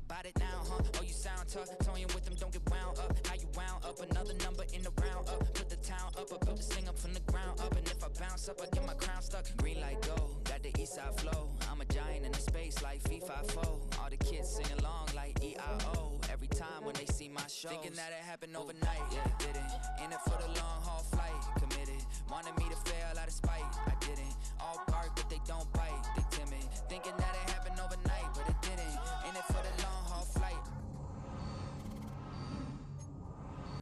about it now, huh? Oh, you sound tough, toying with them, don't get wound up. How you wound up, another number in the round up. Put the town up, I built this thing up from the ground up. And if I bounce up, I get my crown stuck. Green light go, got the east side flow. I'm a giant in the space like FIFA 4. All the kids sing along like EIO. Every time when they see my shows, thinking that it happened overnight, yeah, it didn't. In it for the long haul flight, committed. Wanted me to fail out of spite, I didn't. All bark but they don't bite, they timid. Thinking that it happened overnight, but it didn't. In it for the long haul flight.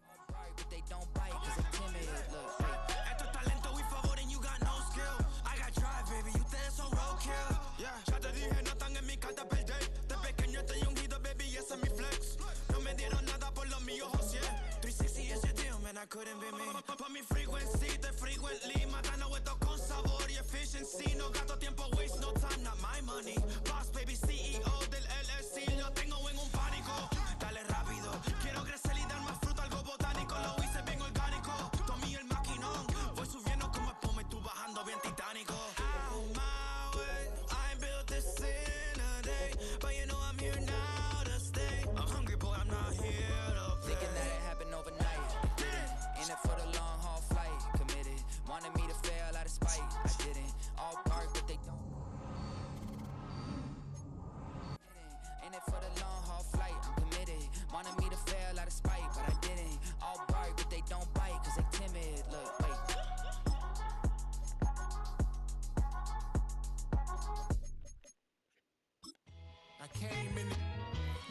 All bark but they don't bite, cause they timid. Look, Esto es talento with favor and you got no skill. I got drive, baby, ustedes son roadkill. Yeah, ya te dije, no están en mi carta perder. De pequeño estoy ungido, baby, ese es mi flex. No me dieron nada por lo mío, José. 360 is your deal, man, I couldn't be me. Pa' mi frequency, te frequently. Matando esto con sabor y efficiency. No gasto tiempo, waste no time, not my money. Boss, baby, CEO del LLC. Lo tengo en un pánico. Dale rápido, quiero crecer y dar más fruto, algo botánico. Lo hice bien orgánico. Tomé el maquinón. Voy subiendo como espuma y tú bajando bien titánico. Out my way, I ain't built this in a day. But you know I'm here now to stay. I'm hungry, boy, I'm not here to play. thinking that it happened overnight, didn't. In it for the long haul flight, committed. Wanted me to fail out of spite, I didn't. All bark but they don't. In it for the long haul flight, I'm committed. Wanted me to fail out of spite, but I didn't. All bark but they don't bite, cause they timid. Look, wait. I came in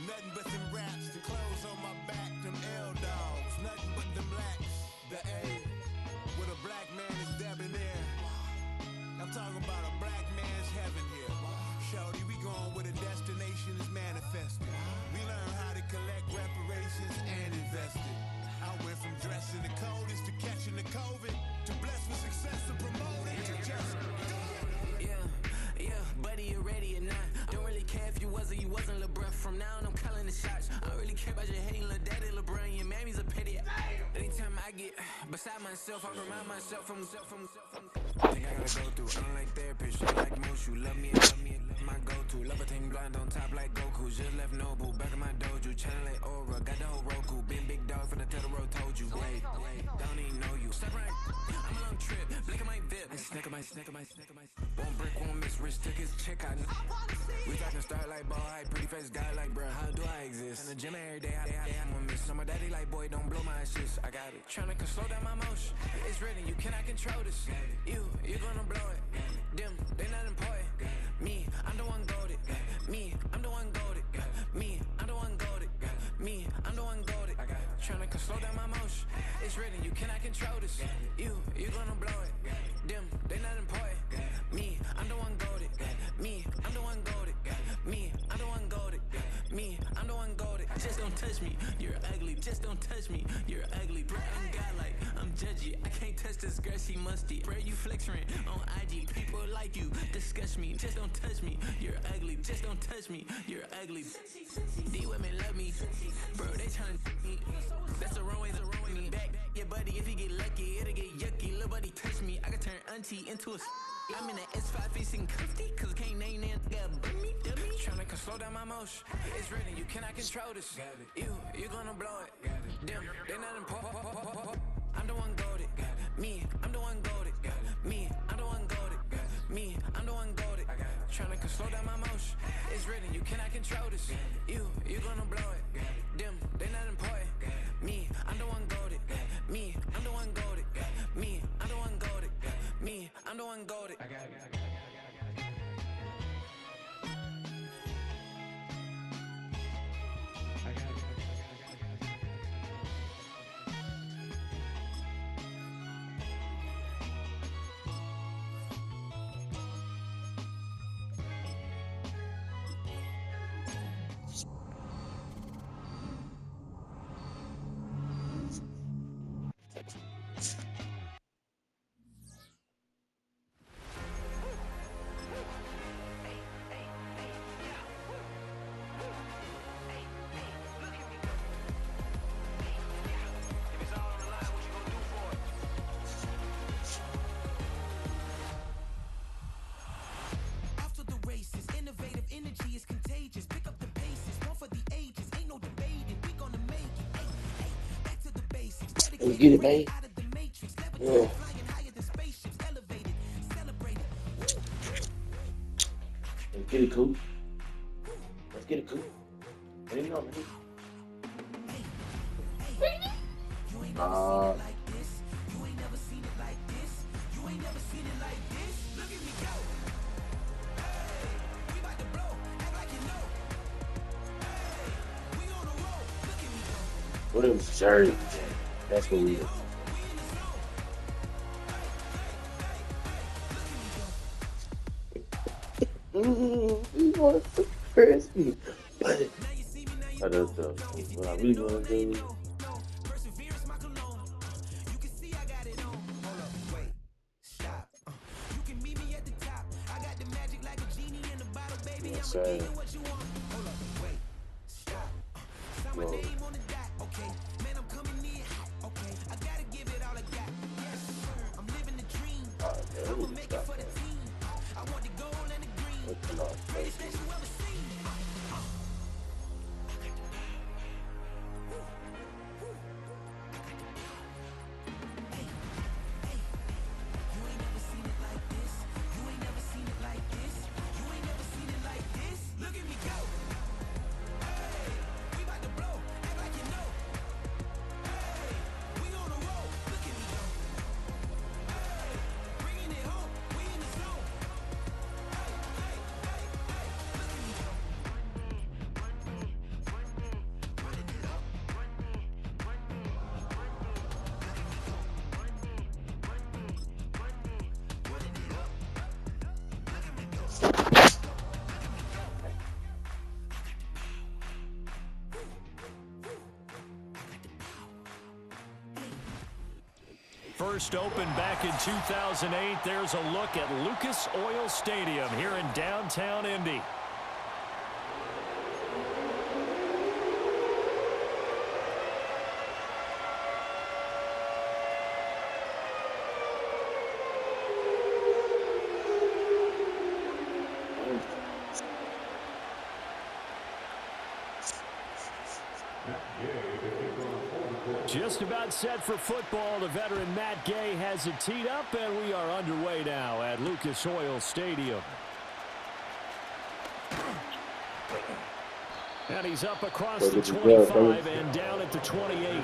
nothing but them raps, the clothes on my back, them L-dogs, nothing but them blacks, the A, with a black man is debonair. I'm talking about a black man's heaven here. Shorty, we going where the destination is manifested. We learn how to collect reparations and invest it. I went from dressing the coldest to catching the COVID, to blessed with success to promote it, to just go. Yeah, buddy, you ready or not? Don't really care if you was or you wasn't LeBron. From now on, I'm calling the shots. I don't really care about your hating little daddy LeBron. Your mammy's a pity. Anytime I get beside myself, I remind myself from. Think I gotta go through. Unlike therapist, just like most. You love me and love me and love my go-to. Love a team blind on top like Goku. Just left Noble, back in my dojo. Channel like Aura, got the whole Roku. Been big dog from the tell the road told you. Wait, don't even know you. Step right, I'm a long trip. Blink of my VIP. Snicker my. One brick, one miss. Rich took his chick out. We talking start like ball hype. Pretty face guy like, bruh, how do I exist? In the gym every day, I'm gonna miss. So my daddy like, boy, don't blow my shit. I got it. Tryna slow down my motion. It's written, you cannot control this. You gonna blow it. Them, they not important. Me, I'm the one goated. Me, I'm the one goated. Me, I'm the one goated. Me, I'm the one goated. Tryna slow down my motion. It's written, you cannot control this. You gonna blow it. Them, they not important. Me, I'm the one goated. Me, I'm the one goated. Me, I'm the one goated. Me, I'm the one goated. Just don't touch me, you're ugly. Just don't touch me, you're ugly. Bro, I'm godlike, I'm judgy. I can't touch this girl, she musty. Bro, you flexing on IG. People like you disgust me. Just don't touch me, you're ugly. Just don't touch me, you're ugly. These women love me, bro. They tryna me. That's the wrong way me back. Yeah, buddy, if you get lucky, it'll get yucky. Little buddy touch me, I can turn auntie into a. I'm in the S5 facing cuffy, cause I can't name that guy but me. Tryna slow down my motion. It's written, you cannot control this. You gonna blow it. Them, they not important. I'm the one goated. Me, I'm the one goated. Me, I'm the one goated. Me, I'm the one goated. Tryna slow down my motion. It's written, you cannot control this. You gonna blow it. Them, they not important. Me, I'm the one goated. Me, I'm the one goated. Me, I'm the one goated. Me, I'm the one goated. I got it. Let's get it, man. Yeah. Let's get it, cool. Let's get it, cool. Let him know, man. Williams jersey. That's what we do. You want to press me, but I don't know what I really want to do. Yes, sir. Whoa. First opened back in 2008. There's a look at Lucas Oil Stadium here in downtown Indy. Just about set for football. The veteran Matt Gay has it teed up, and we are underway now at Lucas Oil Stadium. And he's up across the 25 and down at the 28.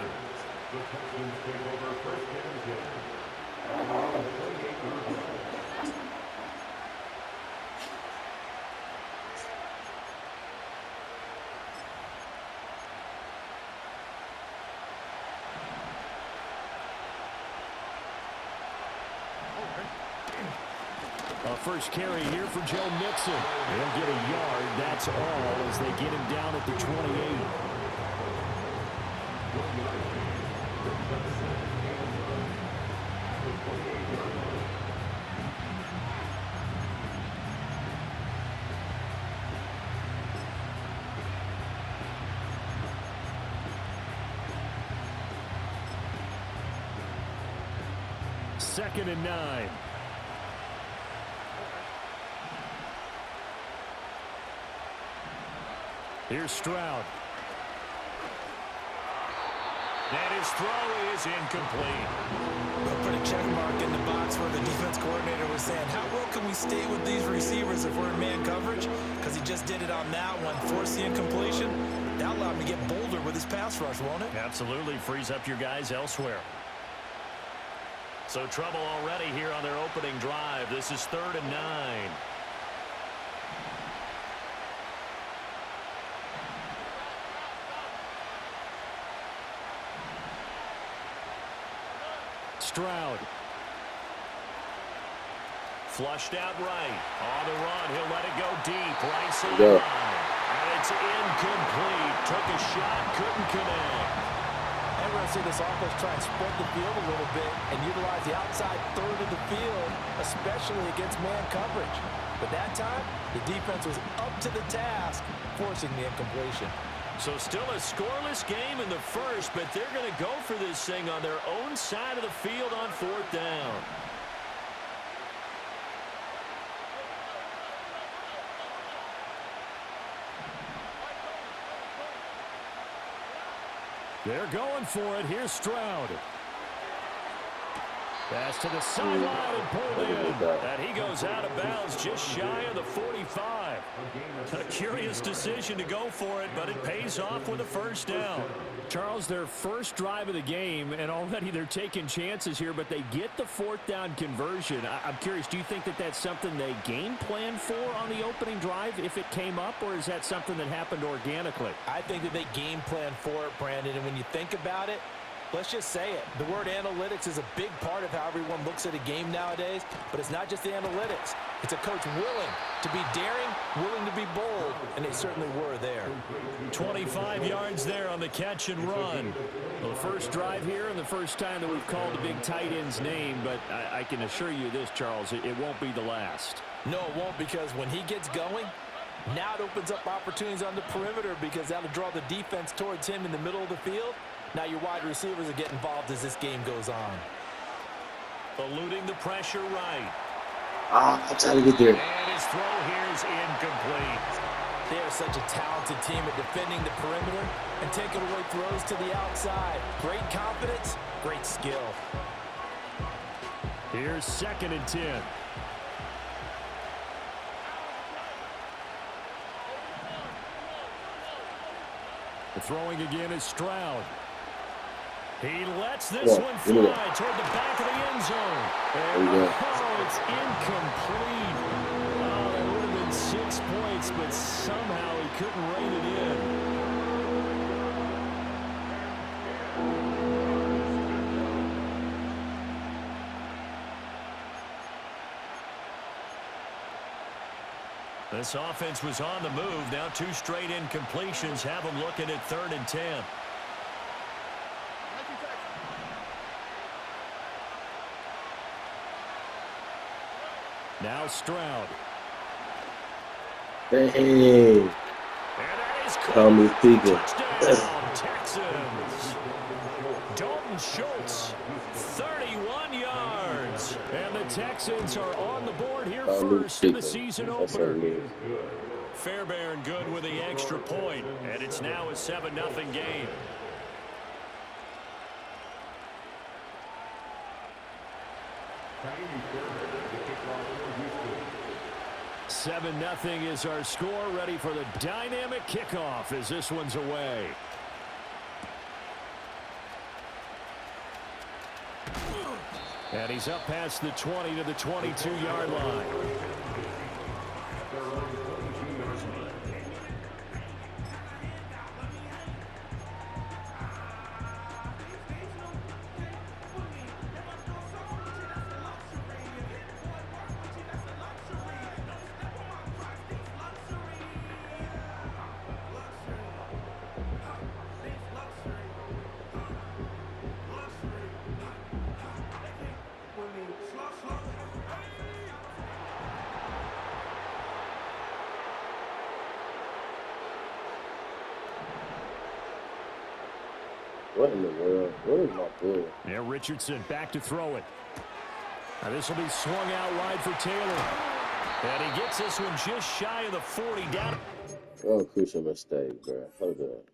First carry here for Joe Mixon. He'll get a yard, that's all, as they get him down at the 28. Second and 9. Here's Stroud. And his throw is incomplete. We'll put a check mark in the box where the defense coordinator was saying, how well can we stay with these receivers if we're in man coverage? Because he just did it on that one, forced the incompletion. That allowed him to get bolder with his pass rush, won't it? Absolutely, frees up your guys elsewhere. So trouble already here on their opening drive. This is 3rd and 9. Stroud. Flushed out right. On the run. He'll let it go deep. Right sideline. And it's incomplete. Took a shot. Couldn't connect. And we're going to see this offense try and spread the field a little bit and utilize the outside third of the field, especially against man coverage. But that time, the defense was up to the task, forcing the incompletion. So still a scoreless game in the first, but they're going to go for this thing on their own side of the field on 4th down. They're going for it. Here's Stroud. Pass to the sideline and pulled in. And he goes out of bounds just shy of the 45. A curious decision to go for it, but it pays off with a first down. Charles, their first drive of the game, and already they're taking chances here, but they get the fourth down conversion. I'm curious, do you think that that's something they game plan for on the opening drive if it came up, or is that something that happened organically? I think that they game plan for it, Brandon, and when you think about it, let's just say it. The word analytics is a big part of how everyone looks at a game nowadays, but it's not just the analytics. It's a coach willing to be daring, willing to be bold, and they certainly were there. 25 yards there on the catch and run. Well, the first drive here and the first time that we've called a big tight end's name, but I can assure you this, Charles, it won't be the last. No, it won't, because when he gets going, now it opens up opportunities on the perimeter because that'll draw the defense towards him in the middle of the field. Now your wide receivers will get involved as this game goes on. Eluding the pressure right. I'm trying to get there. And his throw here is incomplete. They are such a talented team at defending the perimeter and taking away throws to the outside. Great confidence, great skill. Here's 2nd and 10. The throwing again is Stroud. He lets this one fly toward the back of the end zone. And it's incomplete. Oh, that would have been 6 points, but somehow he couldn't rein it in. This offense was on the move. Now 2 straight incompletions have them looking at 3rd and 10. Now Stroud. Hey. And that is touchdown, Texans. Dalton Schultz, 31 yards. And the Texans are on the board here first in the season opener. Fairbairn good with the extra point, and it's now a 7-0 game. 7-0 is our score. Ready for the dynamic kickoff as this one's away. And he's up past the 20 to the 22-yard line. What in the world? Where is my ball? Yeah, Richardson back to throw it. Now this will be swung out wide for Taylor. And he gets this one just shy of the 40 down. Oh, crucial mistake, bro. Hold up.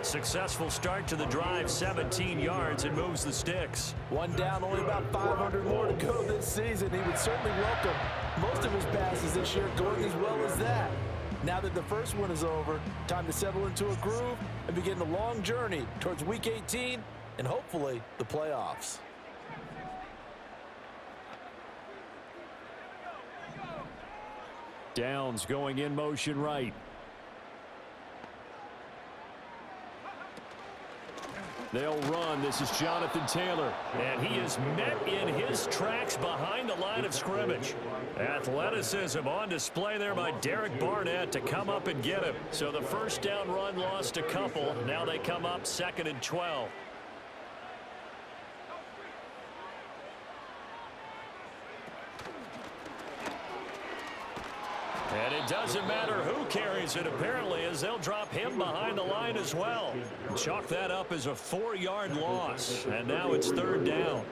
Successful start to the drive, 17 yards, and moves the sticks. One down, only about 500 more to go this season. He would certainly welcome most of his passes this year going as well as that. Now that the first one is over, time to settle into a groove and begin the long journey towards Week 18 and hopefully the playoffs. Downs going in motion right. They'll run. This is Jonathan Taylor. And he is met in his tracks behind the line of scrimmage. Athleticism on display there by Derek Barnett to come up and get him. So the first down run lost a couple. Now they come up 2nd and 12. And it doesn't matter who carries it, apparently, as they'll drop him behind the line as well. Chalk that up as a 4-yard loss, and now it's 3rd down.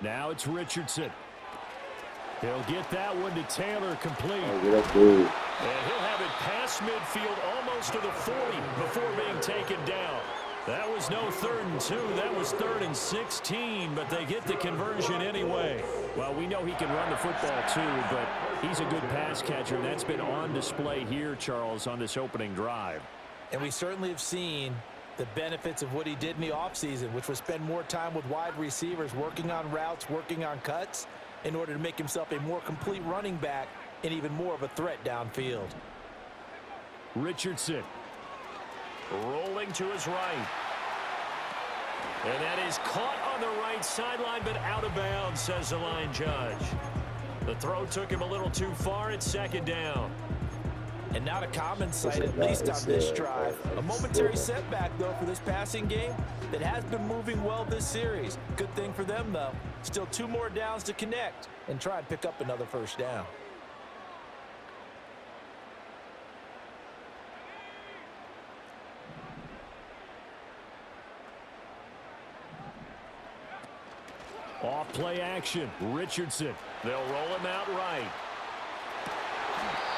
Now it's Richardson. He'll get that one to Taylor complete. Oh, that's good. And he'll have it past midfield almost to the 40 before being taken down. That was no 3rd and 2. That was 3rd and 16, but they get the conversion anyway. Well, we know he can run the football too, but he's a good pass catcher. That's been on display here, Charles, on this opening drive. And we certainly have seen the benefits of what he did in the offseason, which was spend more time with wide receivers, working on routes, working on cuts, in order to make himself a more complete running back and even more of a threat downfield. Richardson rolling to his right. And that is caught on the right sideline, but out of bounds, says the line judge. The throw took him a little too far. It's 2nd down. And not a common sight, at least on this drive. A momentary setback, though, for this passing game that has been moving well this series. Good thing for them, though. Still 2 more downs to connect and try and pick up another 1st down. Off play action. Richardson. They'll roll him out right.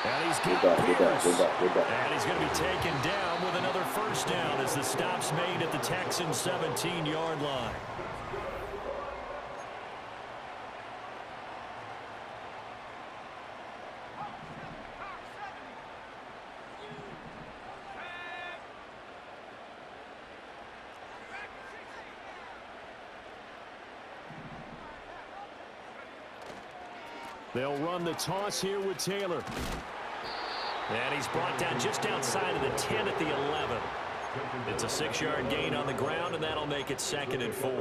And he's got Pierce. And he's going to be taken down with another 1st down as the stop's made at the Texans' 17-yard line. They'll run the toss here with Taylor. And he's brought down just outside of the 10 at the 11. It's a 6-yard gain on the ground, and that'll make it 2nd and 4.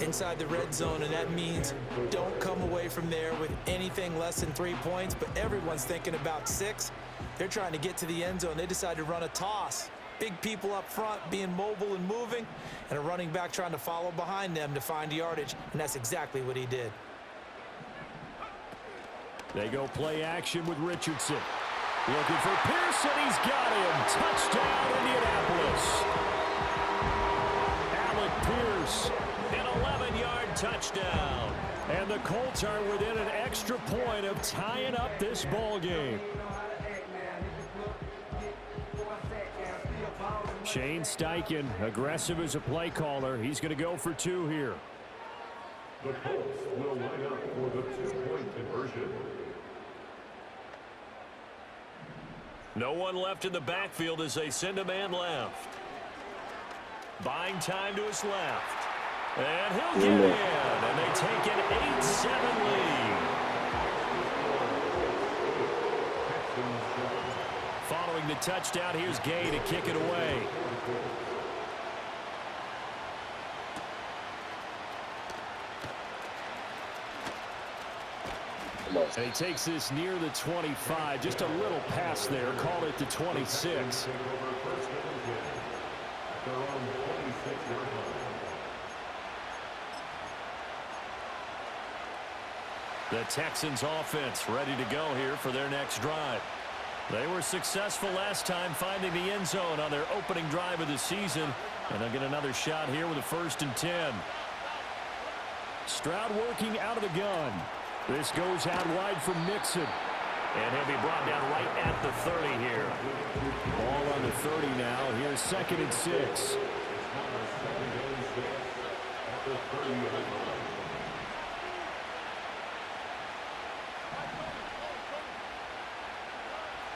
Inside the red zone, and that means don't come away from there with anything less than 3 points, but everyone's thinking about 6. They're trying to get to the end zone. They decide to run a toss. Big people up front being mobile and moving, and a running back trying to follow behind them to find yardage, and that's exactly what he did. They go play action with Richardson. Looking for Pearson. He's got him. Touchdown, Indianapolis. Alec Pierce, an 11-yard touchdown. And the Colts are within an extra point of tying up this ball game. Shane Steichen, aggressive as a play caller. He's going to go for 2 here. The Colts will line up for the 2-point conversion. No one left in the backfield as they send a man left. Buying time to his left. And he'll get in. And they take an 8-7 lead. Following the touchdown, here's Gay to kick it away. And he takes this near the 25, just a little pass there, call it the 26. The Texans offense ready to go here for their next drive. They were successful last time finding the end zone on their opening drive of the season, and they'll get another shot here with a 1st and 10. Stroud working out of the gun. This goes out wide from Mixon. And he'll be brought down right at the 30 here. Ball on the 30 now. Here's 2nd and 6.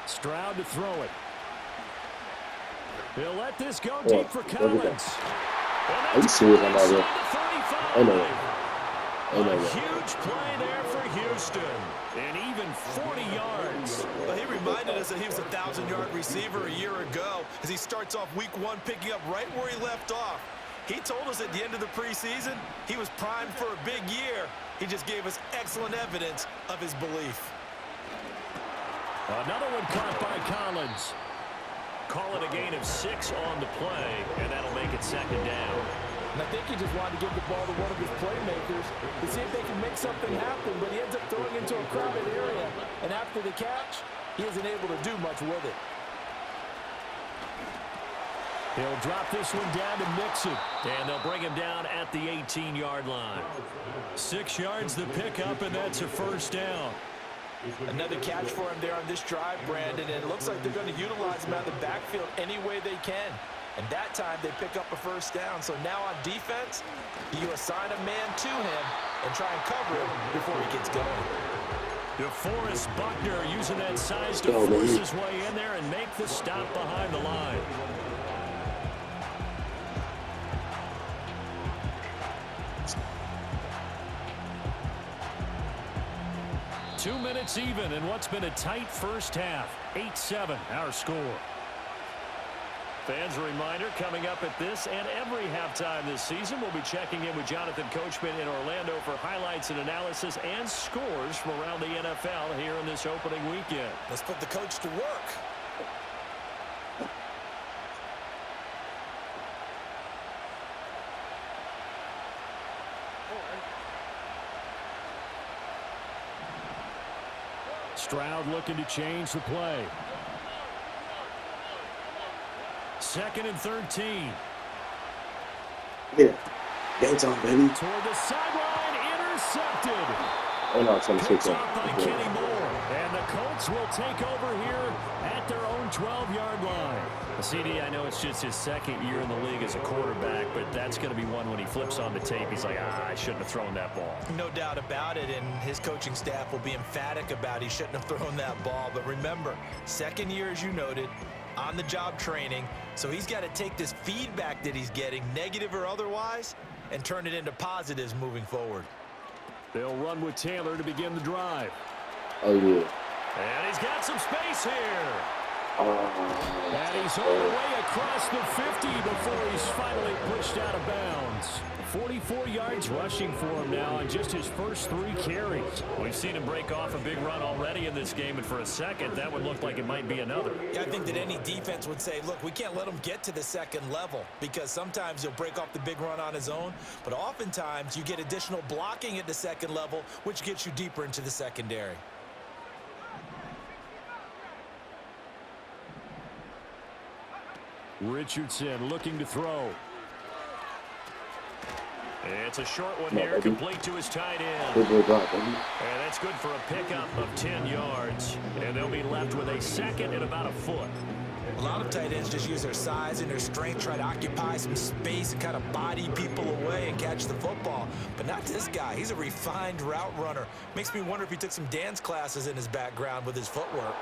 Stroud to throw it. He'll let this go deep for Collins. Are you serious? I'm out here. I know it. A huge play there for Houston, and even 40 yards. Well, he reminded us that he was a 1,000-yard receiver a year ago as he starts off week 1 picking up right where he left off. He told us at the end of the preseason he was primed for a big year. He just gave us excellent evidence of his belief. Another one caught by Collins. Call it a gain of 6 on the play, and that'll make it second down. And I think he just wanted to give the ball to one of his playmakers to see if they can make something happen, but he ends up throwing into a crowded area. And after the catch, he isn't able to do much with it. He'll drop this one down to Mixon, and they'll bring him down at the 18-yard line. 6 yards the pickup, and that's a first down. Another catch for him there on this drive, Brandon, and it looks like they're going to utilize him out of the backfield any way they can. And that time they pick up a first down. So now on defense, you assign a man to him and try and cover him before he gets going. DeForest Buckner using that size to force his way in there and make the stop behind the line. Two minutes even in what's been a tight first half. 8-7 our score. Fans, a reminder, coming up at this and every halftime this season, we'll be checking in with Jonathan Coachman in Orlando for highlights and analysis and scores from around the NFL here in this opening weekend. Let's put the coach to work. Stroud looking to change the play. 2nd and 13. Yeah. Game's on, baby. Toward the sideline, intercepted. Oh, no, it's on the Picked off by Kenny Moore. And the Colts will take over here at their own 12-yard line. CD, I know it's just his second year in the league as a quarterback, but that's going to be one when he flips on the tape. He's like, I shouldn't have thrown that ball. No doubt about it, and his coaching staff will be emphatic about he shouldn't have thrown that ball. But remember, second year, as you noted, on-the-job training, so he's got to take this feedback that he's getting, negative or otherwise, and turn it into positives moving forward. They'll run with Taylor to begin the drive. Oh, yeah. And he's got some space here. And he's all the way across the 50 before he's finally pushed out of bounds. 44 yards rushing for him now on just his first 3 carries. We've seen him break off a big run already in this game, and for a second, that would look like it might be another. Yeah, I think that any defense would say, look, we can't let him get to the second level because sometimes he'll break off the big run on his own, but oftentimes you get additional blocking at the second level, which gets you deeper into the secondary. Richardson looking to throw. It's a short one here, complete to his tight end. And that's good for a pickup of 10 yards. And they'll be left with a 2nd and about a foot. A lot of tight ends just use their size and their strength, try to occupy some space and kind of body people away and catch the football. But not this guy. He's a refined route runner. Makes me wonder if he took some dance classes in his background with his footwork.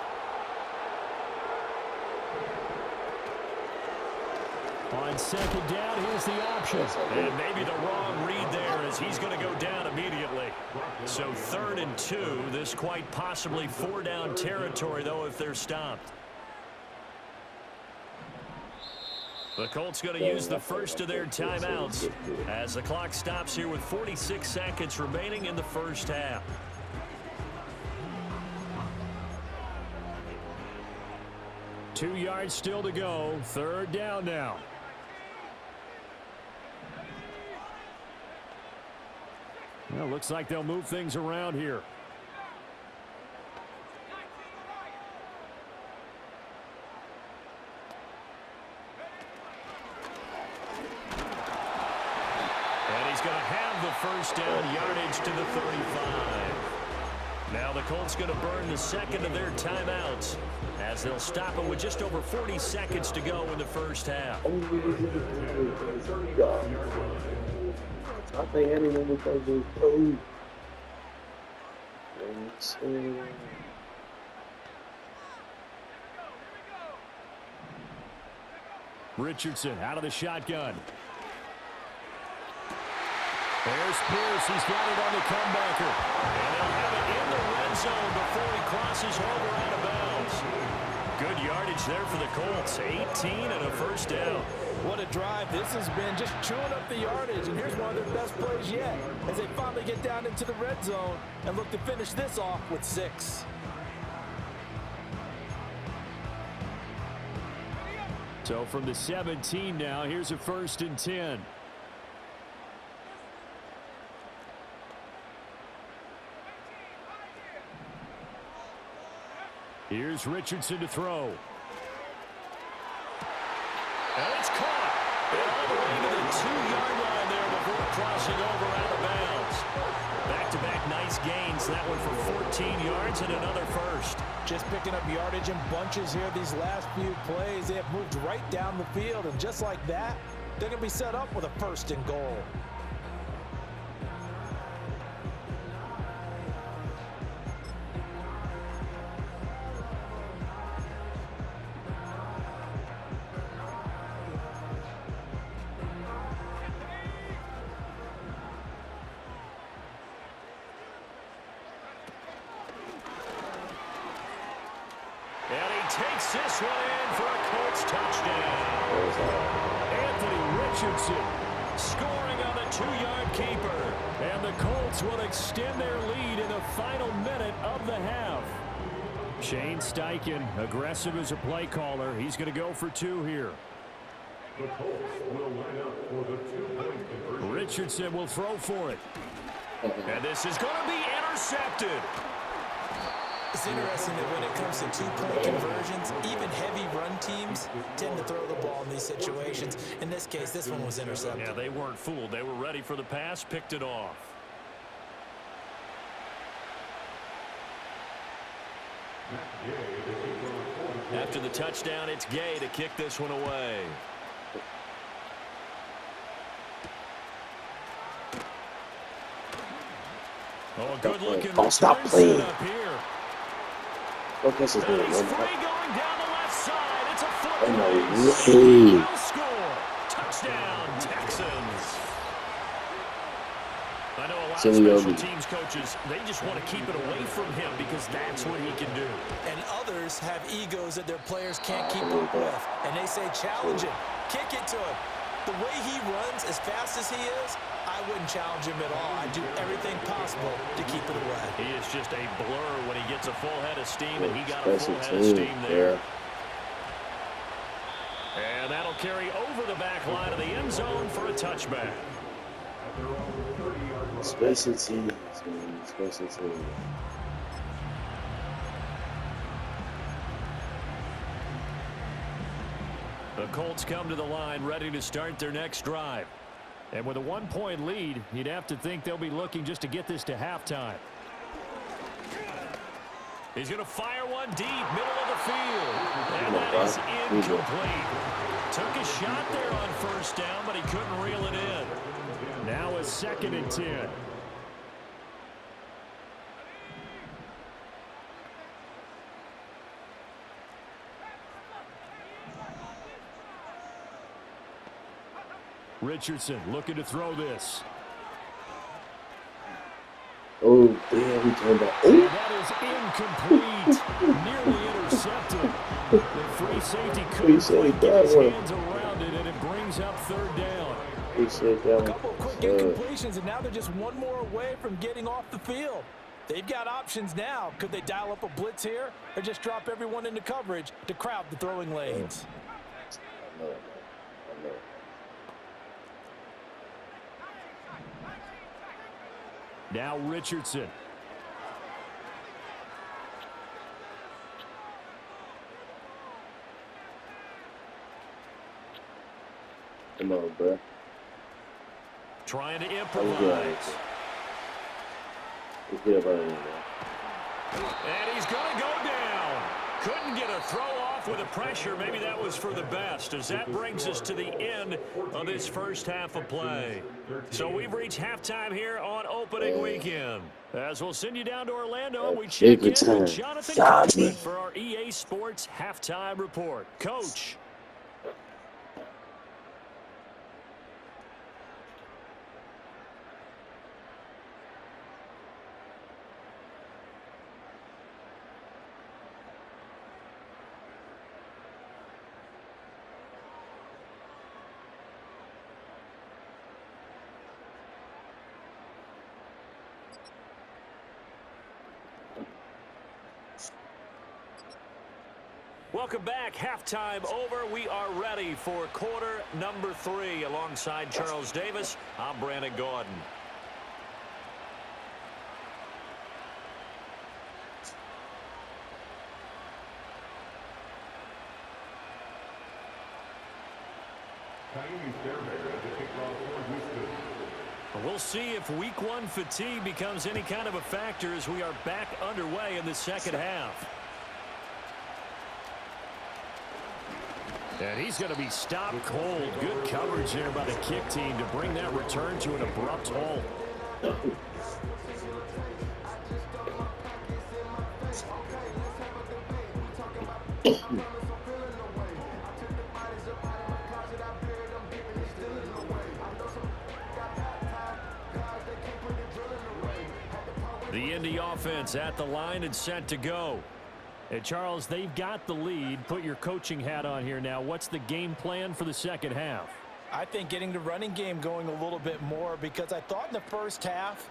On 2nd down, here's the option. And maybe the wrong read there as he's going to go down immediately. So 3rd and 2. This quite possibly 4-down territory, though, if they're stopped. The Colts going to use the first of their timeouts as the clock stops here with 46 seconds remaining in the first half. Two yards still to go. 3rd down now. Well, looks like they'll move things around here. And he's going to have the first down, yardage to the 35. Now the Colts going to burn the 2nd of their timeouts as they'll stop it with just over 40 seconds to go in the first half. I think anyone would go to code. Richardson out of the shotgun. There's Pierce. He's got it on the comebacker. And they'll have it in the red zone before he crosses over out of bounds. Good yardage there for the Colts. 18 and a first down. What a drive this has been, just chewing up the yardage. And here's one of their best plays yet as they finally get down into the red zone and look to finish this off with 6. So from the 17 now, here's a 1st and 10. Here's Richardson to throw. And it's caught. And all the way to the 2-yard line there before crossing over out of bounds. Back-to-back nice gains. That one for 14 yards and another first. Just picking up yardage in bunches here these last few plays. They have moved right down the field, and just like that, they're going to be set up with a 1st and goal. And he takes this one in for a Colts touchdown. Anthony Richardson scoring on the 2-yard keeper. And the Colts will extend their lead in the final minute of the half. Shane Steichen, aggressive as a play caller. He's going to go for 2 here. The Colts will line up for the 2-point conversion. Richardson will throw for it. And this is going to be intercepted. It's interesting that when it comes to 2-point conversions, even heavy run teams tend to throw the ball in these situations. In this case, this one was intercepted. Yeah, they weren't fooled. They were ready for the pass, picked it off. After the touchdown, it's Gay to kick this one away. Oh, a good-looking return stop playing. up here. What this is doing? He's free going down the left side. It's a foot Oh, no race. way. He'll score. Touchdown, Texans. I know a lot of special teams coaches, they just want to keep it away from him because that's what he can do. And others have egos that their players can't keep up with. And they say, challenge him. Kick it to him. The way he runs as fast as he is, I wouldn't challenge him at all. I'd do everything possible to keep it away. He is just a blur when he gets a full head of steam, and he got a full head of steam there. And that'll carry over the back line of the end zone for a touchback. Special teams, man. Special teams. The Colts come to the line ready to start their next drive. And with a 1-point lead, you'd have to think they'll be looking just to get this to halftime. He's going to fire one deep, middle of the field. And that is incomplete. Took a shot there on 1st down, but he couldn't reel it in. Now a 2nd and 10. Richardson looking to throw this. Oh, damn, he turned out. And that is incomplete. Nearly intercepted. The free safety couldn't get his hands around it, and it brings up 3rd down. A couple of quick incompletions, and now they're just one more away from getting off the field. They've got options now. Could they dial up a blitz here or just drop everyone into coverage to crowd the throwing lanes? I know. Now Richardson. Come on, bro. Trying to improvise. And he's going to go down. Couldn't get a throw off with the pressure. Maybe that was for the best, as that brings us to the end of this first half of play. So we've reached halftime here on opening weekend. As we'll send you down to Orlando, we check in with Jonathan Coachman for our EA Sports Halftime Report. Coach. Welcome back. Halftime over. We are ready for quarter number 3. Alongside Charles Davis, I'm Brandon Gordon. We'll see if week 1 fatigue becomes any kind of a factor as we are back underway in the second half. And he's going to be stopped cold. Good coverage there by the kick team to bring that return to an abrupt halt. The Indy offense at the line and set to go. Hey, Charles, they've got the lead. Put your coaching hat on here now. What's the game plan for the second half? I think getting the running game going a little bit more, because I thought in the first half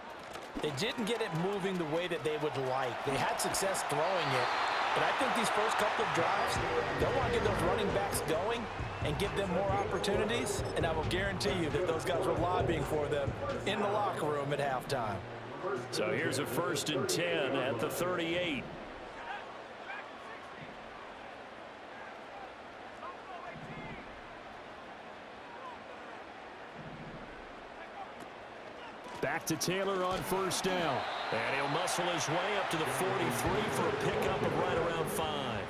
they didn't get it moving the way that they would like. They had success throwing it, but I think these first couple of drives, they'll want to get those running backs going and give them more opportunities, and I will guarantee you that those guys were lobbying for them in the locker room at halftime. So here's a 1st and 10 at the 38. Back to Taylor on 1st down. And he'll muscle his way up to the 43 for a pickup of right around 5.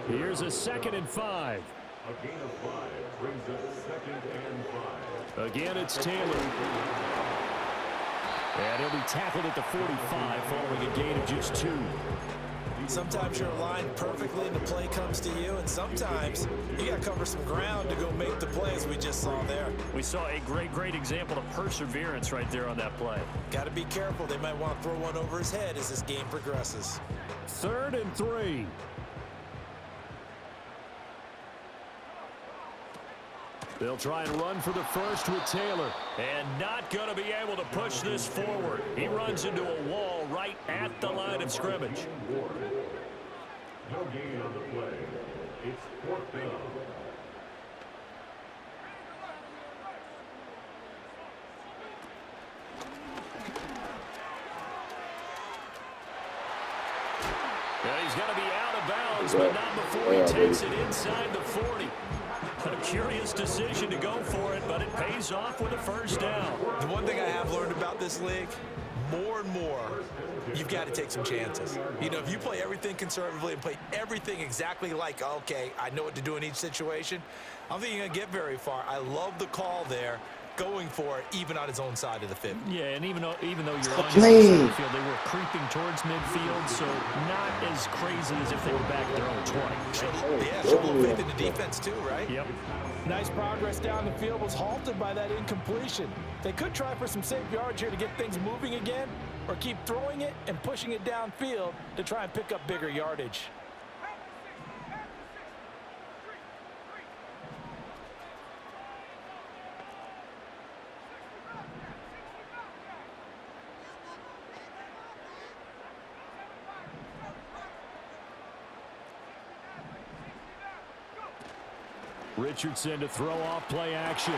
Here's a 2nd and 5. A gain of 5 brings us 2nd and 5. Again, it's Taylor. And he'll be tackled at the 45 following a gain of just 2. Sometimes you're aligned perfectly and the play comes to you, and sometimes you got to cover some ground to go make the plays we just saw there. We saw a great example of perseverance right there on that play. Got to be careful. They might want to throw one over his head as this game progresses. 3rd and 3. They'll try and run for the first with Taylor. And not going to be able to push this forward. He runs into a wall right at the line of scrimmage. No gain on the play. It's 4th down. And he's going to be out of bounds, but not before he takes it inside the 40. A curious decision to go for it, but it pays off with a 1st down. The one thing I have learned about this league, more and more, you've got to take some chances. You know, if you play everything conservatively and play everything exactly like, okay, I know what to do in each situation, I don't think you're going to get very far. I love the call there, going for it, even on his own side of the 50. Yeah, and even though you're on your side of the field, they were creeping towards midfield, so not as crazy as if they were back at their own 20. Yeah, show a little faith in the defense too, right? Yep. Nice progress down the field was halted by that incompletion. They could try for some safe yards here to get things moving again, or keep throwing it and pushing it downfield to try and pick up bigger yardage. Richardson to throw off play action.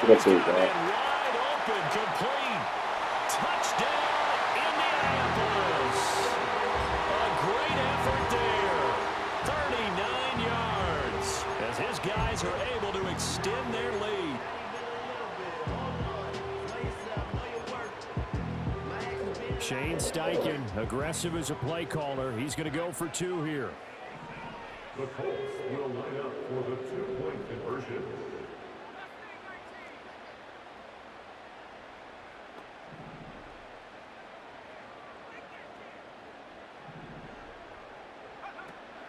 That's it, wide open, complete. Touchdown, Indianapolis. A great effort there. 39 yards as his guys are able to extend their lead. Shane Steichen, aggressive as a play caller. He's going to go for 2 here. The Colts will line up for the 2-point conversion.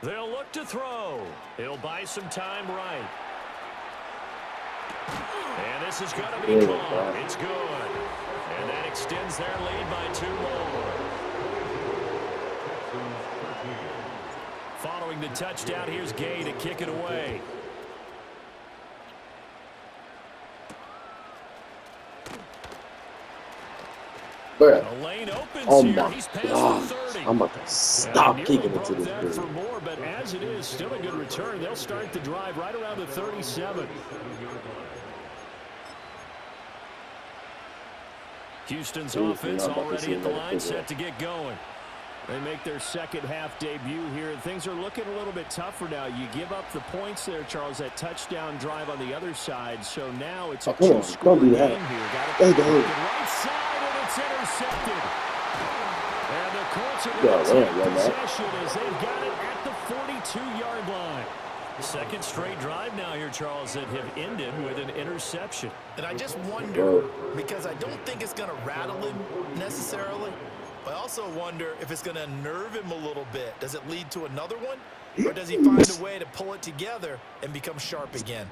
They'll look to throw. He'll buy some time right. And this is going to be caught. It's good. And that extends their lead by 2 more. Following the touchdown, here's Gay to kick it away. A lane opens here. He's past the 30. 30. I'm about to stop kicking into this that thing. for more, but as it is, still a good return. They'll start the drive right around the 37. Houston's offense already at the line, set to get going. They make their second half debut here. Things are looking a little bit tougher now. You give up the points there, Charles, that touchdown drive on the other side. So now it's a two-score game here. Got it right side, and it's intercepted. And the Colts are going to take possession as they've got it at the 42-yard line. Second straight drive now here, Charles, that have ended with an interception. And I just wonder, because I don't think it's going to rattle him necessarily, but I also wonder if it's going to nerve him a little bit. Does it lead to another one? Or does he find a way to pull it together and become sharp again?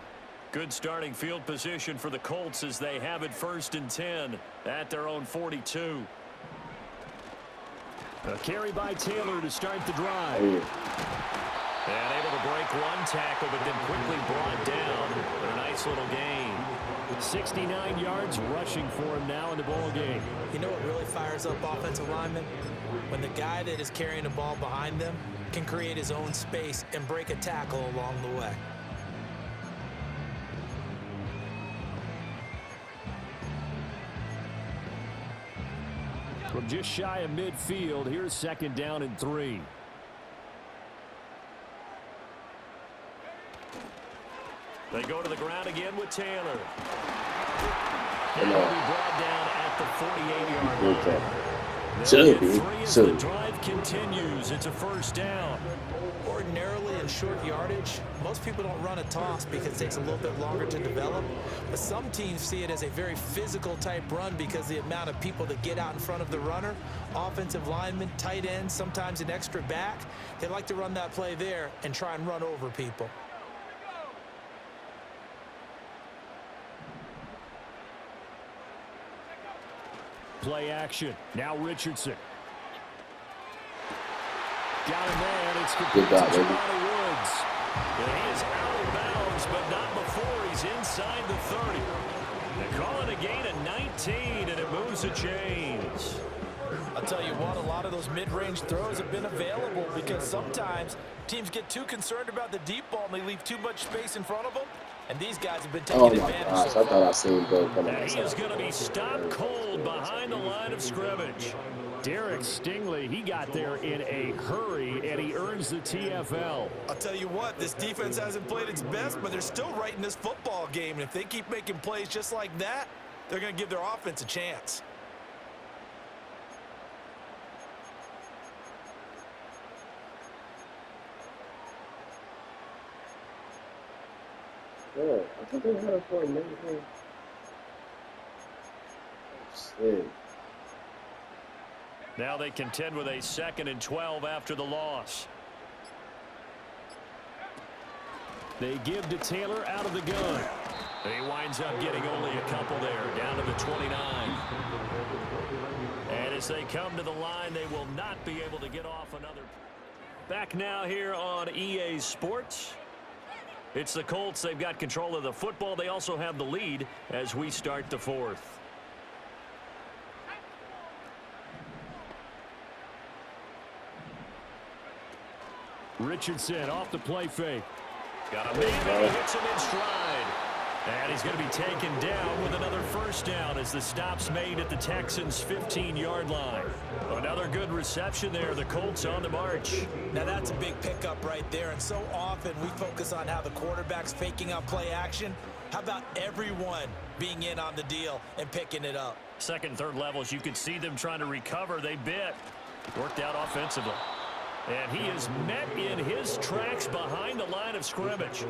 Good starting field position for the Colts as they have it 1st and 10 at their own 42. A carry by Taylor to start the drive. And able to break one tackle, but then quickly brought down. A nice little gain. 69 yards rushing for him now in the ball game. You know what really fires up offensive linemen? When the guy that is carrying the ball behind them can create his own space and break a tackle along the way. From just shy of midfield, here's 2nd down and 3. They go to the ground again with Taylor. And he'll be brought down at the 48-yard line. The drive continues. It's a 1st down. Ordinarily in short yardage, most people don't run a toss because it takes a little bit longer to develop. But some teams see it as a very physical type run because the amount of people that get out in front of the runner, offensive linemen, tight ends, sometimes an extra back, they like to run that play there and try and run over people. Play action. Now Richardson. Got him there, and it's complete to Jelani Woods. And he is out of bounds, but not before he's inside the 30. They call it a gain of 19, and it moves the chains. I'll tell you what, a lot of those mid-range throws have been available because sometimes teams get too concerned about the deep ball and they leave too much space in front of them. And these guys have been taking advantage. Oh my gosh, I thought I seen Bill coming. And he is going to be stopped cold behind the line of scrimmage. Derek Stingley, he got there in a hurry, and he earns the TFL. I'll tell you what, this defense hasn't played its best, but they're still right in this football game. And if they keep making plays just like that, they're going to give their offense a chance. Yeah, I think they had it for a minute. Shit. Now they contend with a 2nd and 12 after the loss. They give to Taylor out of the gun. He winds up getting only a couple there, down to the 29. And as they come to the line, they will not be able to get off another. Back now here on EA Sports. It's the Colts. They've got control of the football. They also have the lead as we start the 4th. Richardson off the play fake. Got a man, he hits him in stride. And he's going to be taken down with another 1st down as the stop's made at the Texans' 15-yard line. Another good reception there. The Colts on the march. Now that's a big pickup right there. And so often we focus on how the quarterback's faking out play action. How about everyone being in on the deal and picking it up? 2nd, 3rd levels, you could see them trying to recover. They bit. Worked out offensively. And he is met in his tracks behind the line of scrimmage.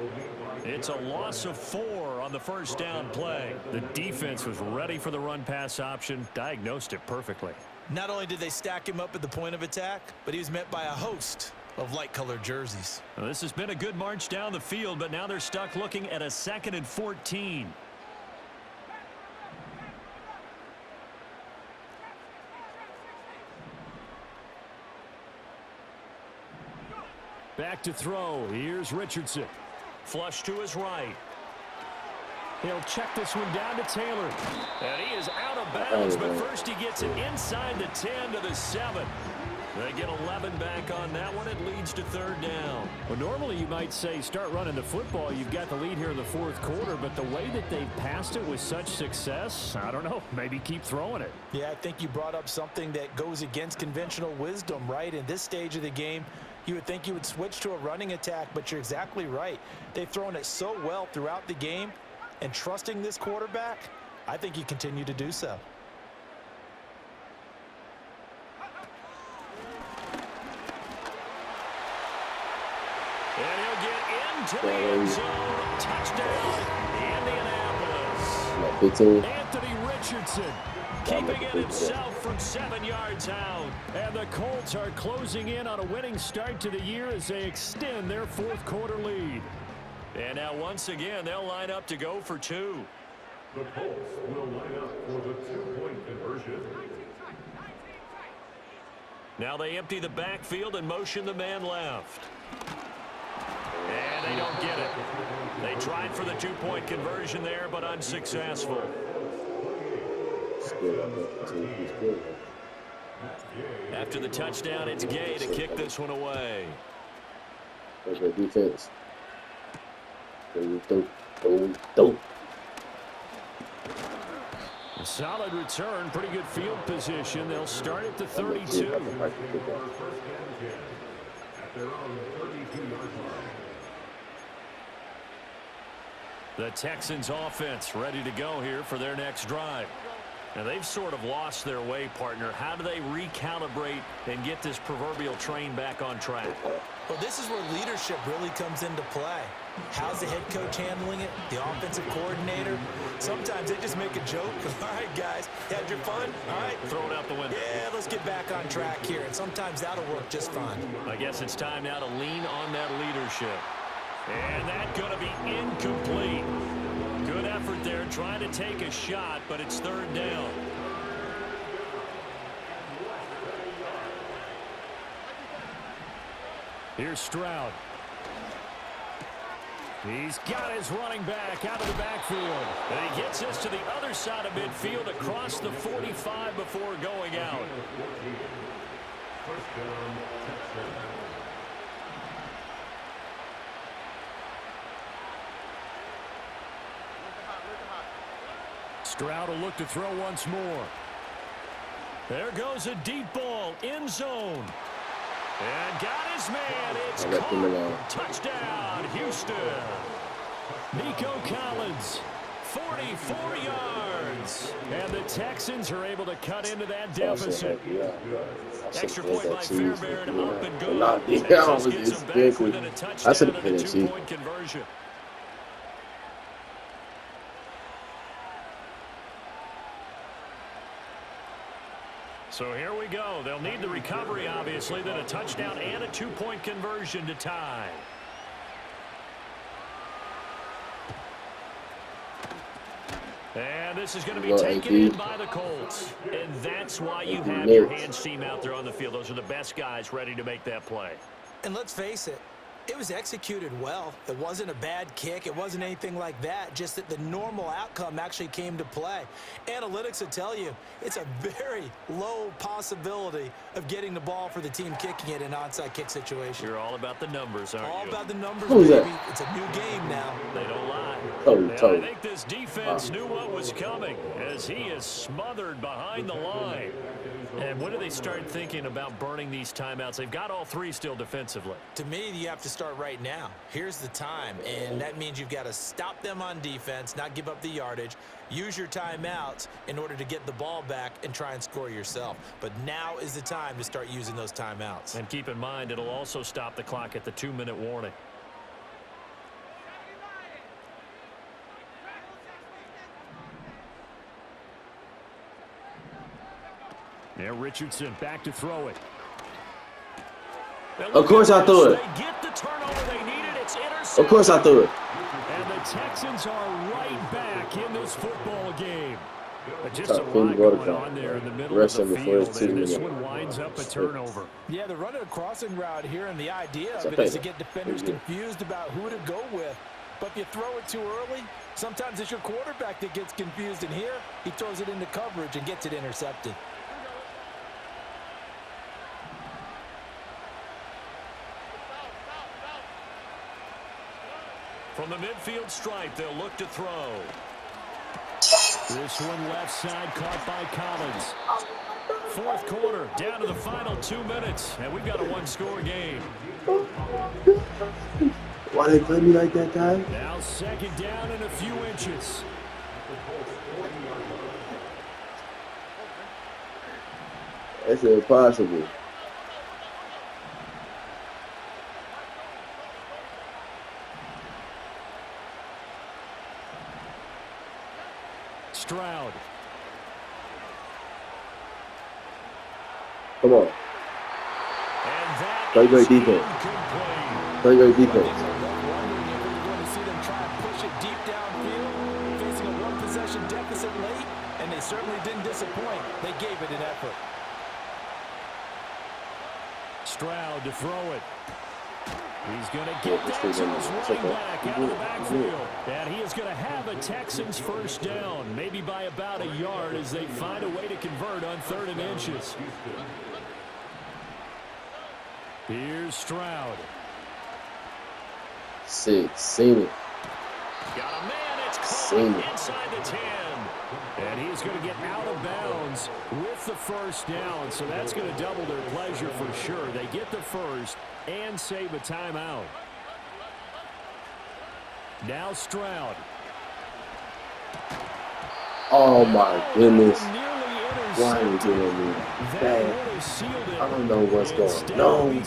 It's a loss of 4 on the 1st down play. The defense was ready for the run-pass option, diagnosed it perfectly. Not only did they stack him up at the point of attack, but he was met by a host of light-colored jerseys. Well, this has been a good march down the field, but now they're stuck looking at a 2nd and 14. Back to throw. Here's Richardson. Flush to his right. He'll check this one down to Taylor. And he is out of bounds, but first he gets it inside the 10 to the 7. They get 11 back on that one. It leads to 3rd down. Well, normally you might say start running the football. You've got the lead here in the 4th quarter, but the way that they've passed it with such success, I don't know, maybe keep throwing it. Yeah, I think you brought up something that goes against conventional wisdom, right? In this stage of the game, you would think you would switch to a running attack, but you're exactly right. They've thrown it so well throughout the game, and trusting this quarterback, I think you continue to do so. And he'll get into the end zone. Touchdown, Indianapolis. Anthony Richardson keeping it himself from 7 yards out. And the Colts are closing in on a winning start to the year as they extend their 4th quarter lead. And now once again, they'll line up to go for 2. The Colts will line up for the 2-point conversion. Now they empty the backfield and motion the man left. And they don't get it. They tried for the 2-point conversion there, but unsuccessful. After the touchdown, it's Gay to kick this one away. Defense. A solid return, pretty good field position. They'll start at the 32. The Texans offense ready to go here for their next drive. Now they've sort of lost their way, partner. How do they recalibrate and get this proverbial train back on track? Well, this is where leadership really comes into play. How's the head coach handling it? The offensive coordinator? Sometimes they just make a joke. All right, guys, had your fun? All right. Throw it out the window. Yeah, let's get back on track here. And sometimes that'll work just fine. I guess it's time now to lean on that leadership. And that's going to be incomplete. Good effort there trying to take a shot, but it's 3rd down. Here's Stroud. He's got his running back out of the backfield. And he gets this to the other side of midfield across the 45 before going out. First down, Texans. Stroud will look to throw once more. There goes a deep ball, end zone. And got his man. It's caught. Touchdown, Houston. Nico Collins, 44 yards. And the Texans are able to cut into that deficit. Extra point by Fairbairn, up and good. Texas gets them back within a touchdown of the 2-point conversion. So here we go. They'll need the recovery, obviously, then a touchdown and a 2-point conversion to tie. And this is going to be taken in by the Colts. And that's why you have your hands team out there on the field. Those are the best guys ready to make that play. And let's face it, it was executed well. It wasn't a bad kick. It wasn't anything like that. Just that the normal outcome actually came to play. Analytics will tell you it's a very low possibility of getting the ball for the team kicking it in an onside kick situation. You're all about the numbers, aren't you? All about the numbers, Who's baby. that? It's a new game now. They don't lie. I think this defense knew what was coming as he is smothered behind the line. And when do they start thinking about burning these timeouts? They've got all 3 still defensively. To me, you have to start right now. Here's the time, and that means you've got to stop them on defense, not give up the yardage, use your timeouts in order to get the ball back and try and score yourself. But now is the time to start using those timeouts. And keep in mind, it'll also stop the clock at the 2-minute warning. There, Richardson back to throw it. Of course I threw it. They get the turnover they needed. It's intercepted. Of course I threw it. And the Texans are right back in this football game. But just Top a 10 lot water going count. on there in the middle of Rest the of the field. first And two this minutes. one winds up a turnover. Yeah, they're running a crossing route here, and the idea of It's it is to okay. get defenders confused about who to go with. But if you throw it too early, sometimes it's your quarterback that gets confused. And here, he throws it into coverage and gets it intercepted. From the midfield stripe, they'll look to throw. This one left side caught by Collins. Fourth quarter, down to the final 2 minutes, and we've got a one-score game. Why they play me like that, guy? Now second down and a few inches. That's impossible. Stroud. Come on. Play great defense. Play great defense. Wondering if we're going to see them try and push it deep downfield, facing a one-possession deficit late, and they certainly didn't disappoint. They gave it an effort. Stroud to throw it. He's going to get that to his running back out of the backfield. And he is going to have a Texans first down, maybe by about a yard as they find a way to convert on 3rd and inches. Here's Stroud. 6, seen it. Got a man, it's caught inside the 10. And he's going to get out of bounds with the first down, so that's going to double their pleasure for sure. They get the first and save a timeout. Now Stroud. Oh my goodness. Why are you doing me? I don't know what's going on.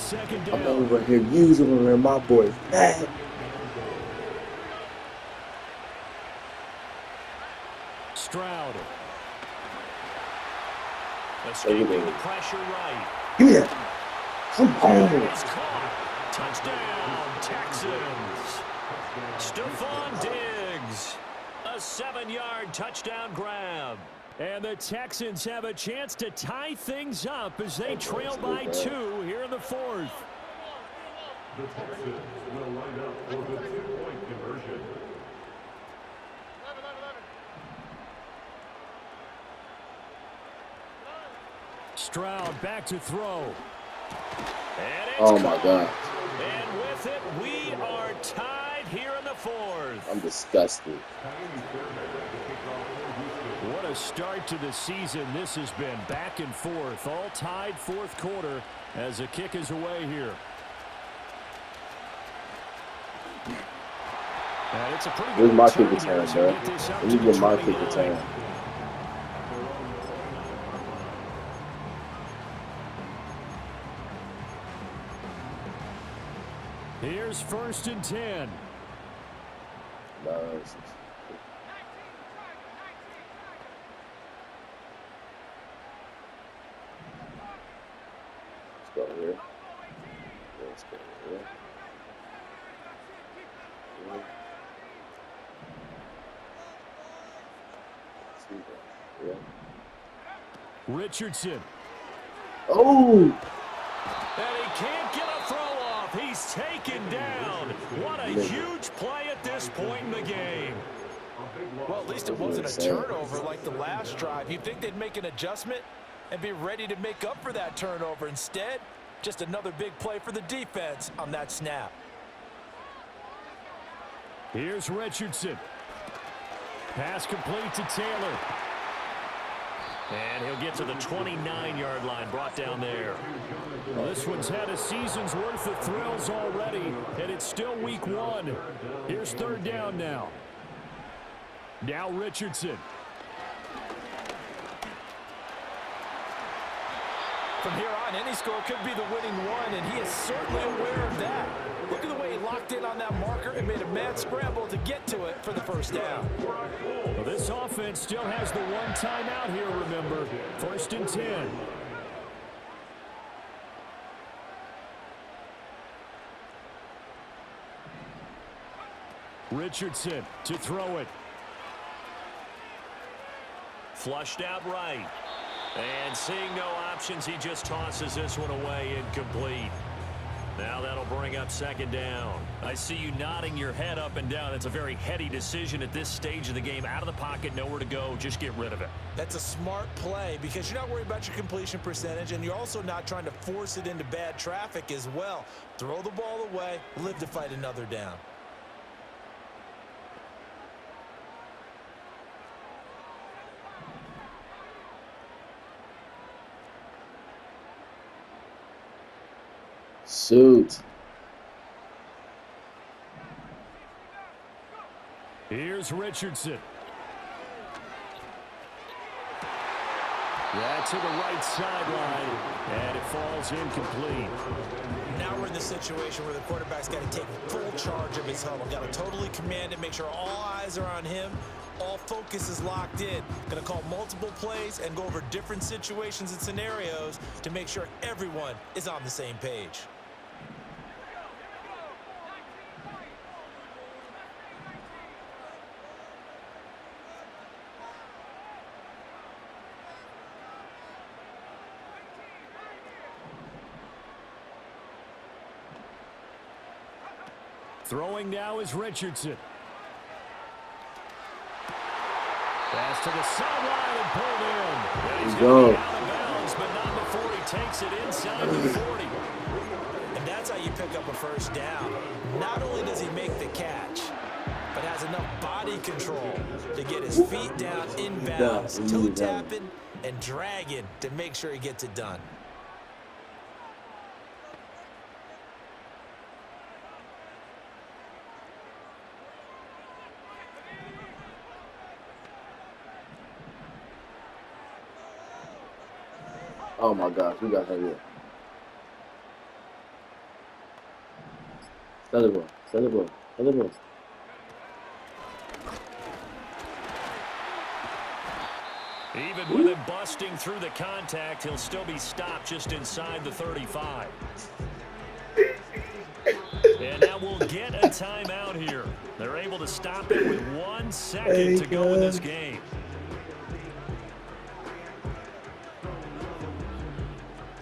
I'm over here using my boy back. Stroud. Escaping the pressure right. Give me that. Come on. It's caught. Touchdown, Texans. Stephon Diggs. A 7-yard touchdown grab. And the Texans have a chance to tie things up as they trail by 2 here in the 4th. The Texans will line up for the 2-point conversion. Stroud back to throw. And it's Oh my God. And with it, we are tied here in the 4th. I'm disgusted. What a start to the season this has been. Back and forth, all tied 4th quarter as the kick is away here. And it's a pretty good Where's my kick return return, here bro? as we get this up Let to me the get my kick 29. return. Here's 1st and 10. Nice. Let's go here. Let's go here. Yeah. Richardson. Oh! And he can't get a throw off. He's taken down. What a huge play at this point in the game. Well, at least it wasn't a turnover like the last drive. You'd think they'd make an adjustment and be ready to make up for that turnover. Instead, just another big play for the defense on that snap. Here's Richardson. Pass complete to Taylor. And he'll get to the 29-yard line, brought down there. Well, this one's had a season's worth of thrills already, and it's still week 1. Here's 3rd down now. Now Richardson. From here on, any score could be the winning one, and he is certainly aware of that. Look at the way he locked in on that marker and made a mad scramble to get to it for the first down. Well, this offense still has the one timeout here, remember. 1st and 10. Richardson to throw it. Flushed out right. And seeing no options, he just tosses this one away incomplete. Now that'll bring up second down. I see you nodding your head up and down. It's a very heady decision at this stage of the game. Out of the pocket, nowhere to go. Just get rid of it. That's a smart play because you're not worried about your completion percentage, and you're also not trying to force it into bad traffic as well. Throw the ball away, live to fight another down. Shoot. Here's Richardson. Yeah, to the right sideline, and it falls incomplete. Now we're in the situation where the quarterback's got to take full charge of his huddle. Got to totally command it, make sure all eyes are on him. All focus is locked in. Going to call multiple plays and go over different situations and scenarios to make sure everyone is on the same page. Throwing now is Richardson. Pass to the sideline and pulled in. And he's going to be out of bounds, but not before he takes it inside the 40. And that's how you pick up a first down. Not only does he make the catch, but has enough body control to get his feet down inbounds, toe tapping and dragging to make sure he gets it done. Oh my gosh, we got her here. Another one, another one, another one. Even with him busting through the contact, he'll still be stopped just inside the 35. And now we'll get a timeout here. They're able to stop it with 1 second to go in this game.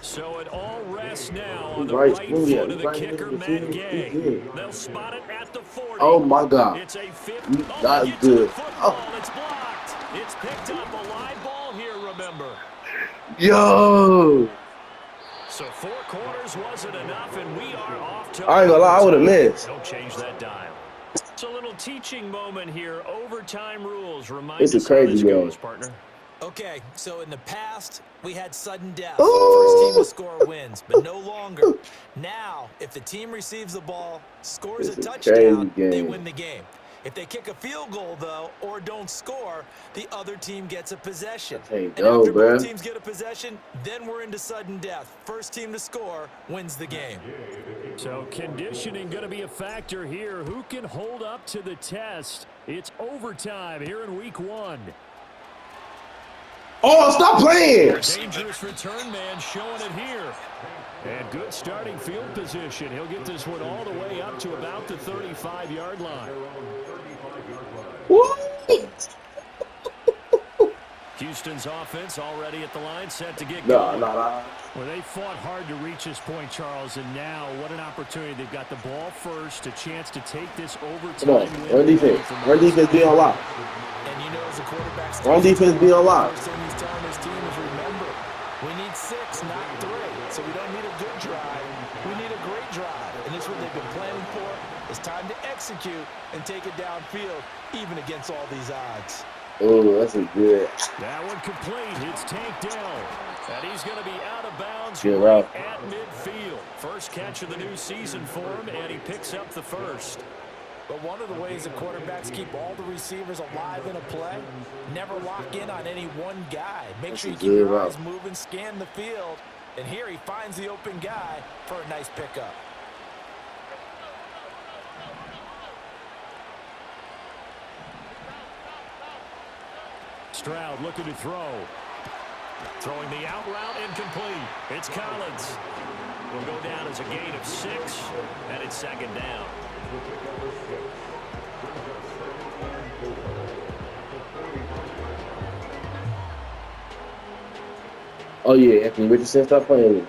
So it all rests now on the right foot of the kicker, Matt Gay. They'll spot it at the 40. Oh my God. It's a 50. That's good. Oh. It's blocked. It's picked up a live ball here, remember. Yo. So 4 quarters wasn't enough, and we are off to. I ain't gonna lie, I would have missed. Don't change that dial. It's a little teaching moment here. Overtime rules. Remind This is us how this crazy, yo. goes, partner. Okay, so in the past, we had sudden death. Ooh. First team to score wins, but no longer. Now, if the team receives the ball, scores This a is touchdown, crazy they game. win the game. If they kick a field goal, though, or don't score, the other team gets a possession. That's how you And go, after bruh. both teams get a possession, then we're into sudden death. First team to score wins the game. So conditioning going to be a factor here. Who can hold up to the test? It's overtime here in week 1. Oh, stop playing. Dangerous return man showing it here. And good starting field position. He'll get this one all the way up to about the 35-yard line. What? Houston's offense already at the line, set to get No. going. Well, they fought hard to reach this point, Charles, and now what an opportunity. They've got the ball first, a chance to take this overtime. Come on, run defense. Run defense be on lock. And you know, as a quarterback, Run defense be on lock. first thing he's telling his team is, remember, we need 6, not 3. So we don't need a good drive. We need a great drive. And this is what they've been planning for. It's time to execute and take it downfield, even against all these odds. Oh, that's a good. That one complete. It's Tank Dell. And he's going to be out of bounds Good right route. at midfield. First catch of the new season for him, and he picks up the first. But one of the ways the quarterbacks keep all the receivers alive in a play, never lock in on any one guy. Make sure you keep your eyes moving, scan the field. And here he finds the open guy for a nice pickup. Stroud looking to throw. Throwing the out route incomplete. It's Collins. Will go down as a gain of 6, and it's second down. Oh yeah, Anthony Richardson, stop playing with me.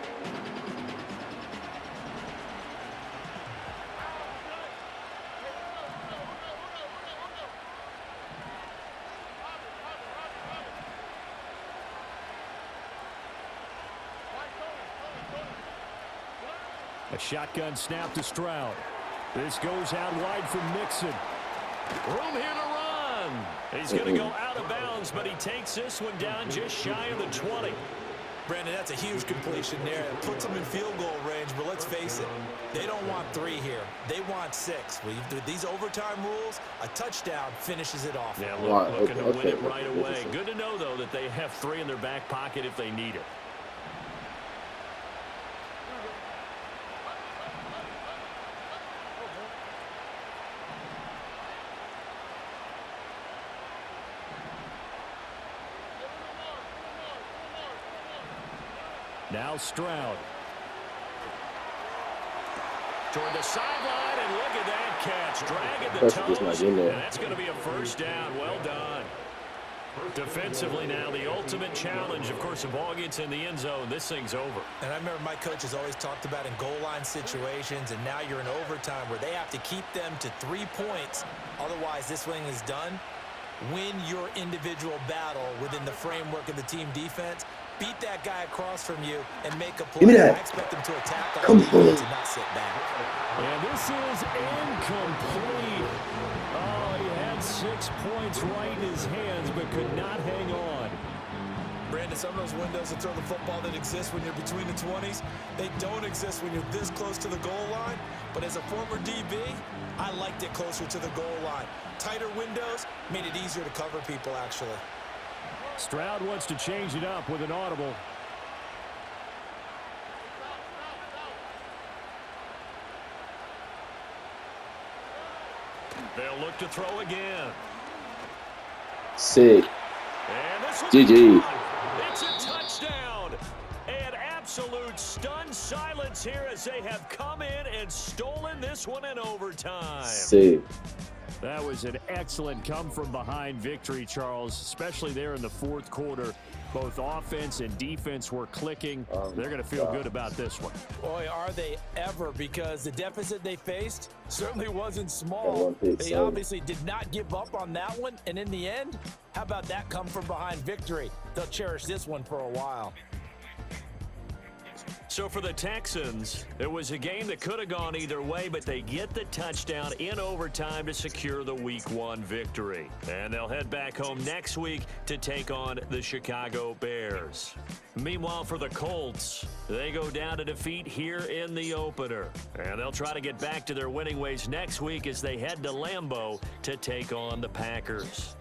A shotgun snap to Stroud. This goes out wide for Mixon. Room here to run. He's going to go out of bounds, but he takes this one down just shy of the 20. Brandon, that's a huge completion there. It puts them in field goal range, but let's face it, they don't want 3 here. They want 6. With these overtime rules, a touchdown finishes it off. Yeah, looking to win it right away. Good to know, though, that they have 3 in their back pocket if they need it. Now Stroud. Toward the sideline, and look at that catch. Dragging the toes, and that's going to be a first down. Well done. Defensively now, the ultimate challenge. Of course, the ball gets in the end zone. This thing's over. And I remember my coach has always talked about in goal line situations, and now you're in overtime where they have to keep them to 3 points. Otherwise, this thing is done. Win your individual battle within the framework of the team defense. Beat that guy across from you and make a play. Give me that. I expect him to attack on Come defense on. and not sit back. And this is incomplete. Oh, he had 6 points right in his hands, but could not hang on. Brandon, some of those windows to throw the football that exist when you're between the 20s, they don't exist when you're this close to the goal line. But as a former DB, I liked it closer to the goal line. Tighter windows made it easier to cover people, actually. Stroud wants to change it up with an audible. They'll look to throw again. Sick. And this GG. It's a touchdown. An absolute stunned silence here as they have come in and stolen this one in overtime. Sick. That was an excellent come-from-behind victory, Charles, especially there in the fourth quarter. Both offense and defense were clicking. They're going to feel good about this one. Boy, are they ever, because the deficit they faced certainly wasn't small. They obviously did not give up on that one, and in the end, how about that come-from-behind victory? They'll cherish this one for a while. So for the Texans, it was a game that could have gone either way, but they get the touchdown in overtime to secure the Week 1 victory. And they'll head back home next week to take on the Chicago Bears. Meanwhile, for the Colts, they go down to defeat here in the opener. And they'll try to get back to their winning ways next week as they head to Lambeau to take on the Packers.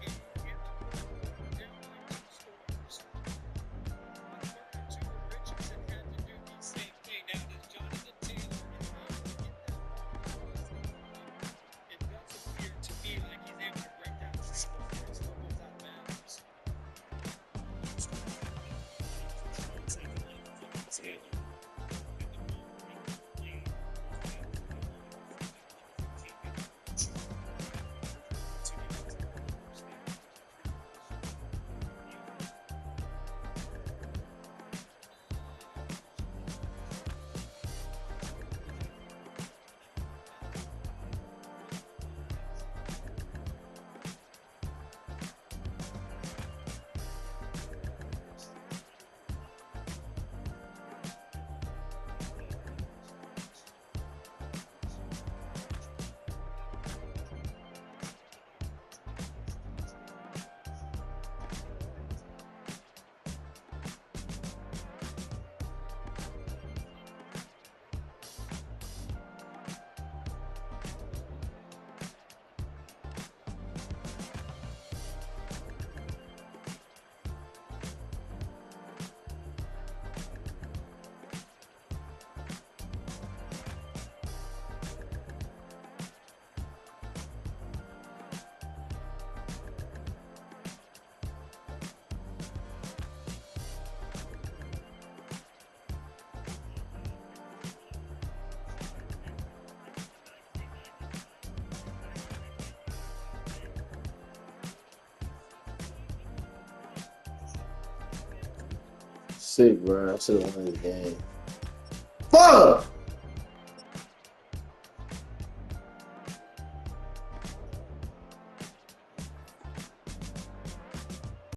Sick, bro. I should have won this game. Fuck!